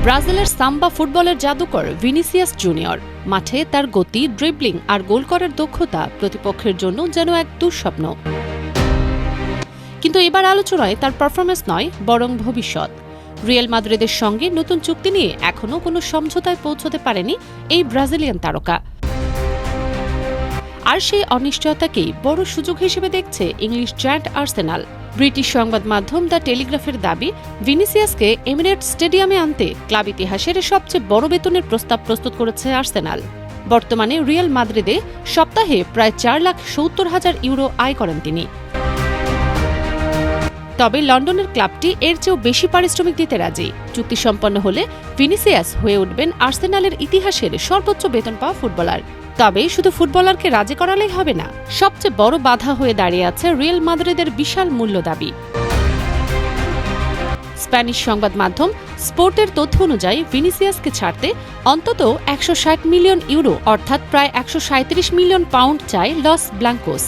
ব্রাজিলের সাম্বা ফুটবলের জাদুকর ভিনিসিয়াস জুনিয়র মাঠে তার গতি, ড্রিবলিং আর গোল করার দক্ষতা প্রতিপক্ষের জন্য যেন এক দুঃস্বপ্ন। কিন্তু এবার আলোচনায় তার পারফরম্যান্স নয়, বরং ভবিষ্যৎ। রিয়াল মাদ্রিদের সঙ্গে নতুন চুক্তি নিয়ে এখনও কোনো সমঝোতায় পৌঁছতে পারেনি এই ব্রাজিলিয়ান তারকা। আর সেই অনিশ্চয়তাকেই বড় সুযোগ হিসেবে দেখছে ইংলিশ জায়ান্ট আর্সেনাল। ব্রিটিশ সংবাদ মাধ্যম দ্য টেলিগ্রাফের দাবি, ভিনিসিয়াসকে এমিরেটস স্টেডিয়ামে আনতে ক্লাব ইতিহাসের সবচেয়ে বড় বেতনের প্রস্তাব প্রস্তুত করেছে আর্সেনাল। বর্তমানে রিয়াল মাদ্রিদে সপ্তাহে প্রায় 4,70,000 ইউরো আয় করেন তিনি। তবে লন্ডনের ক্লাবটি এর চেয়েও বেশি পারিশ্রমিক দিতে রাজি। চুক্তি সম্পন্ন হলে ভিনিসিয়াস হয়ে উঠবেন আর্সেনালের ইতিহাসের সর্বোচ্চ বেতন পাওয়া ফুটবলার। তবে শুধু ফুটবলারকে রাজি করালেই হবে না, সবচেয়ে বড় বাধা হয়ে দাঁড়িয়ে আছে রিয়াল মাদ্রিদের বিশাল মূল্য দাবি। স্প্যানিশ সংবাদ মাধ্যম স্পোর্টের তথ্য অনুযায়ী ভিনিসিয়াসকে ছাড়তে অন্তত 160 মিলিয়ন ইউরো অর্থাৎ প্রায় 137 মিলিয়ন পাউন্ড চায় লস ব্লাঙ্কোস।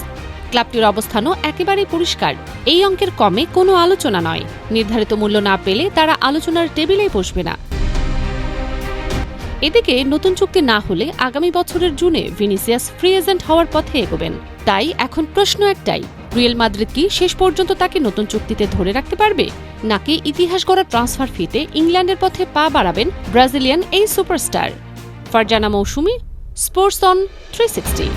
ক্লাবটির অবস্থানও একেবারেই পরিষ্কার, এই অঙ্কের কমে কোনো আলোচনা নয়। নির্ধারিত মূল্য না পেলে তারা আলোচনার টেবিলেই বসবে না। এদিকে নতুন চুক্তি না হলে আগামী বছরের জুনে ভিনিসিয়াস ফ্রি এজেন্ট হওয়ার পথে এগোবেন। তাই এখন প্রশ্ন একটাই, রিয়াল মাদ্রিদ কি শেষ পর্যন্ত তাকে নতুন চুক্তিতে ধরে রাখতে পারবে, নাকি ইতিহাস গড়া ট্রান্সফার ফিতে ইংল্যান্ডের পথে পা বাড়াবেন ব্রাজিলিয়ান এই superstar? Farzana Mousumi, sports on 360।